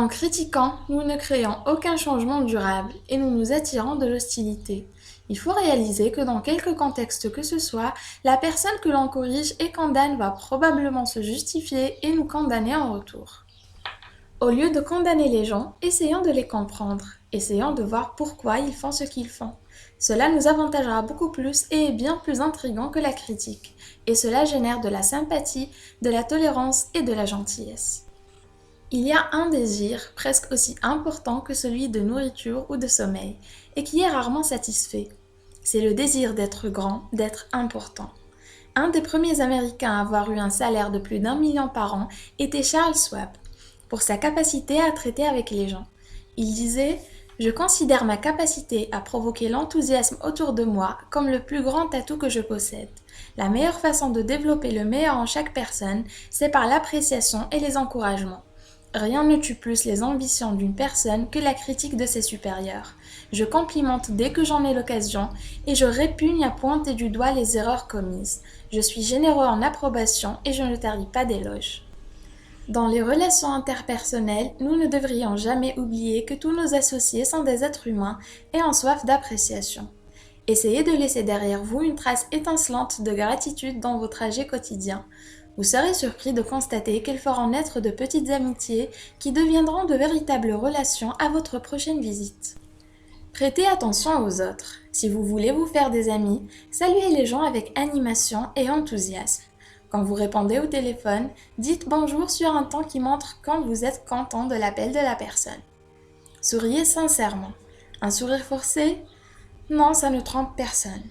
critiquant, nous ne créons aucun changement durable et nous nous attirons de l'hostilité. Il faut réaliser que dans quelque contexte que ce soit, la personne que l'on corrige et condamne va probablement se justifier et nous condamner en retour. Au lieu de condamner les gens, essayons de les comprendre. Essayons de voir pourquoi ils font ce qu'ils font. Cela nous avantagera beaucoup plus et est bien plus intriguant que la critique. Et cela génère de la sympathie, de la tolérance et de la gentillesse. Il y a un désir presque aussi important que celui de nourriture ou de sommeil, et qui est rarement satisfait. C'est le désir d'être grand, d'être important. Un des premiers Américains à avoir eu un salaire de plus d'1 million par an était Charles Schwab, pour sa capacité à traiter avec les gens. Il disait « Je considère ma capacité à provoquer l'enthousiasme autour de moi comme le plus grand atout que je possède. La meilleure façon de développer le meilleur en chaque personne, c'est par l'appréciation et les encouragements. Rien ne tue plus les ambitions d'une personne que la critique de ses supérieurs. Je complimente dès que j'en ai l'occasion et je répugne à pointer du doigt les erreurs commises. Je suis généreux en approbation et je ne taris pas d'éloges. » Dans les relations interpersonnelles, nous ne devrions jamais oublier que tous nos associés sont des êtres humains et en soif d'appréciation. Essayez de laisser derrière vous une trace étincelante de gratitude dans vos trajets quotidiens. Vous serez surpris de constater qu'elles feront naître de petites amitiés qui deviendront de véritables relations à votre prochaine visite. Prêtez attention aux autres. Si vous voulez vous faire des amis, saluez les gens avec animation et enthousiasme. Quand vous répondez au téléphone, dites bonjour sur un ton qui montre quand vous êtes content de l'appel de la personne. Souriez sincèrement. Un sourire forcé? Non, ça ne trompe personne.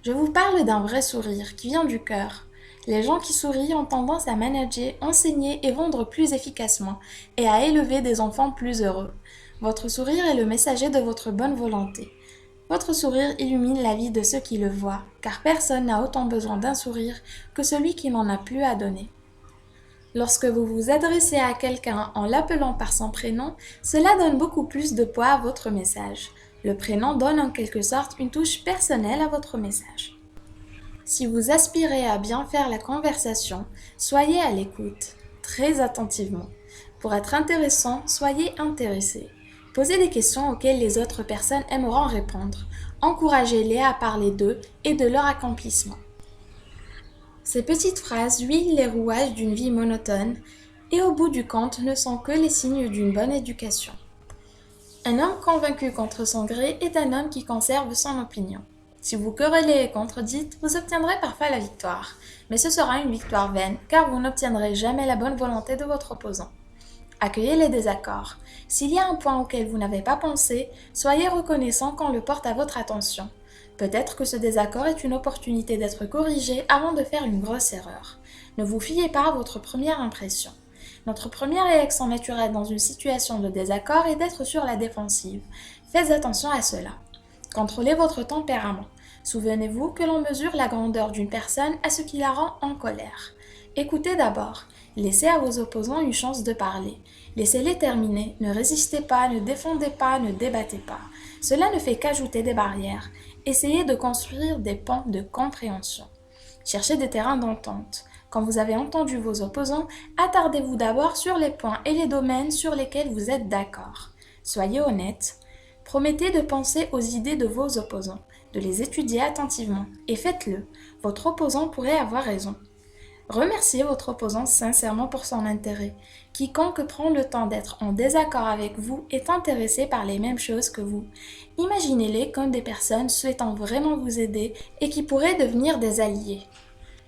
Je vous parle d'un vrai sourire qui vient du cœur. Les gens qui sourient ont tendance à manager, enseigner et vendre plus efficacement et à élever des enfants plus heureux. Votre sourire est le messager de votre bonne volonté. Votre sourire illumine la vie de ceux qui le voient, car personne n'a autant besoin d'un sourire que celui qui n'en a plus à donner. Lorsque vous vous adressez à quelqu'un en l'appelant par son prénom, cela donne beaucoup plus de poids à votre message. Le prénom donne en quelque sorte une touche personnelle à votre message. Si vous aspirez à bien faire la conversation, soyez à l'écoute, très attentivement. Pour être intéressant, soyez intéressé. Posez des questions auxquelles les autres personnes aimeront répondre. Encouragez-les à parler d'eux et de leur accomplissement. Ces petites phrases huilent les rouages d'une vie monotone et au bout du compte ne sont que les signes d'une bonne éducation. Un homme convaincu contre son gré est un homme qui conserve son opinion. Si vous querellez et contredites, vous obtiendrez parfois la victoire, mais ce sera une victoire vaine, car vous n'obtiendrez jamais la bonne volonté de votre opposant. Accueillez les désaccords. S'il y a un point auquel vous n'avez pas pensé, soyez reconnaissant qu'on le porte à votre attention. Peut-être que ce désaccord est une opportunité d'être corrigé avant de faire une grosse erreur. Ne vous fiez pas à votre première impression. Notre première réaction naturelle dans une situation de désaccord est d'être sur la défensive. Faites attention à cela. Contrôlez votre tempérament. Souvenez-vous que l'on mesure la grandeur d'une personne à ce qui la rend en colère. Écoutez d'abord. Laissez à vos opposants une chance de parler. Laissez-les terminer. Ne résistez pas, ne défendez pas, ne débattez pas. Cela ne fait qu'ajouter des barrières. Essayez de construire des ponts de compréhension. Cherchez des terrains d'entente. Quand vous avez entendu vos opposants, attardez-vous d'abord sur les points et les domaines sur lesquels vous êtes d'accord. Soyez honnête. Promettez de penser aux idées de vos opposants, de les étudier attentivement, et faites-le. Votre opposant pourrait avoir raison. Remerciez votre opposant sincèrement pour son intérêt. Quiconque prend le temps d'être en désaccord avec vous est intéressé par les mêmes choses que vous. Imaginez-les comme des personnes souhaitant vraiment vous aider et qui pourraient devenir des alliés.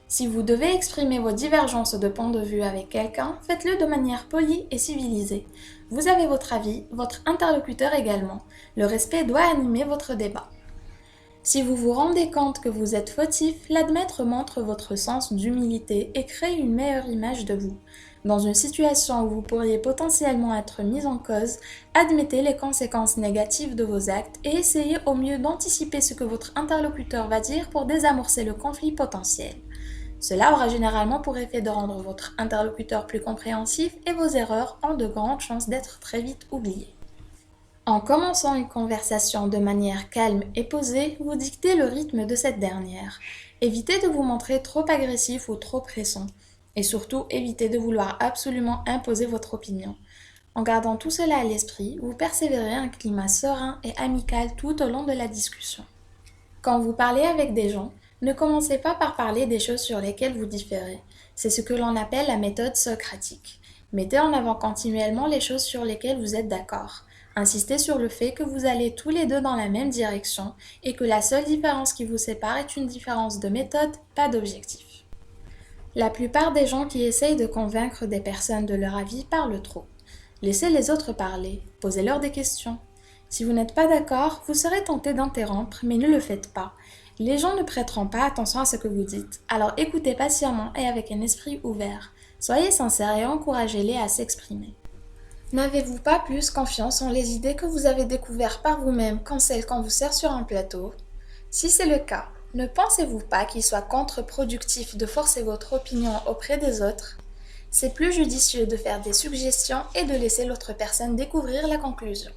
Si vous devez exprimer vos divergences de point de vue avec quelqu'un, faites-le de manière polie et civilisée. Vous avez votre avis, votre interlocuteur également. Le respect doit animer votre débat. Si vous vous rendez compte que vous êtes fautif, l'admettre montre votre sens d'humilité et crée une meilleure image de vous. Dans une situation où vous pourriez potentiellement être mis en cause, admettez les conséquences négatives de vos actes et essayez au mieux d'anticiper ce que votre interlocuteur va dire pour désamorcer le conflit potentiel. Cela aura généralement pour effet de rendre votre interlocuteur plus compréhensif et vos erreurs ont de grandes chances d'être très vite oubliées. En commençant une conversation de manière calme et posée, vous dictez le rythme de cette dernière. Évitez de vous montrer trop agressif ou trop pressant. Et surtout, évitez de vouloir absolument imposer votre opinion. En gardant tout cela à l'esprit, vous persévérez un climat serein et amical tout au long de la discussion. Quand vous parlez avec des gens, ne commencez pas par parler des choses sur lesquelles vous différez. C'est ce que l'on appelle la méthode socratique. Mettez en avant continuellement les choses sur lesquelles vous êtes d'accord. Insistez sur le fait que vous allez tous les deux dans la même direction et que la seule différence qui vous sépare est une différence de méthode, pas d'objectif. La plupart des gens qui essayent de convaincre des personnes de leur avis parlent trop. Laissez les autres parler, posez-leur des questions. Si vous n'êtes pas d'accord, vous serez tenté d'interrompre, mais ne le faites pas. Les gens ne prêteront pas attention à ce que vous dites, alors écoutez patiemment et avec un esprit ouvert. Soyez sincères et encouragez-les à s'exprimer. N'avez-vous pas plus confiance en les idées que vous avez découvertes par vous-même qu'en celles qu'on vous sert sur un plateau? Si c'est le cas, ne pensez-vous pas qu'il soit contre-productif de forcer votre opinion auprès des autres? C'est plus judicieux de faire des suggestions et de laisser l'autre personne découvrir la conclusion.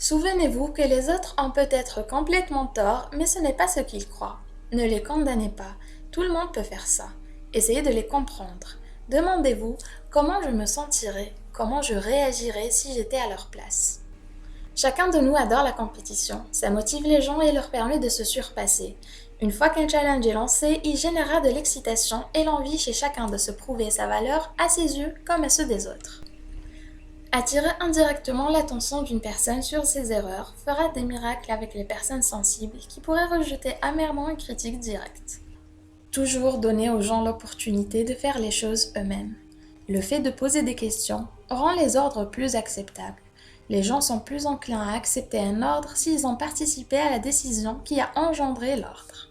Souvenez-vous que les autres ont peut-être complètement tort, mais ce n'est pas ce qu'ils croient. Ne les condamnez pas, tout le monde peut faire ça. Essayez de les comprendre. Demandez-vous comment je me sentirais, comment je réagirais si j'étais à leur place. Chacun de nous adore la compétition, ça motive les gens et leur permet de se surpasser. Une fois qu'un challenge est lancé, il générera de l'excitation et l'envie chez chacun de se prouver sa valeur à ses yeux comme à ceux des autres. Attirer indirectement l'attention d'une personne sur ses erreurs fera des miracles avec les personnes sensibles qui pourraient rejeter amèrement une critique directe. Toujours donner aux gens l'opportunité de faire les choses eux-mêmes. Le fait de poser des questions rend les ordres plus acceptables. Les gens sont plus enclins à accepter un ordre s'ils ont participé à la décision qui a engendré l'ordre.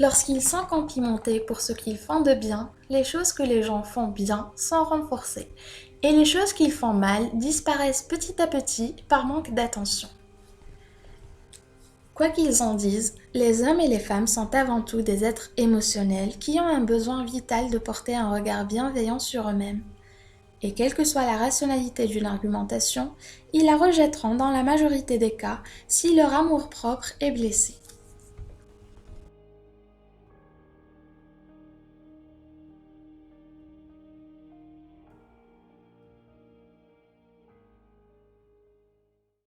Lorsqu'ils sont complimentés pour ce qu'ils font de bien, les choses que les gens font bien sont renforcées et les choses qu'ils font mal disparaissent petit à petit par manque d'attention. Quoi qu'ils en disent, les hommes et les femmes sont avant tout des êtres émotionnels qui ont un besoin vital de porter un regard bienveillant sur eux-mêmes. Et quelle que soit la rationalité d'une argumentation, ils la rejetteront dans la majorité des cas si leur amour-propre est blessé.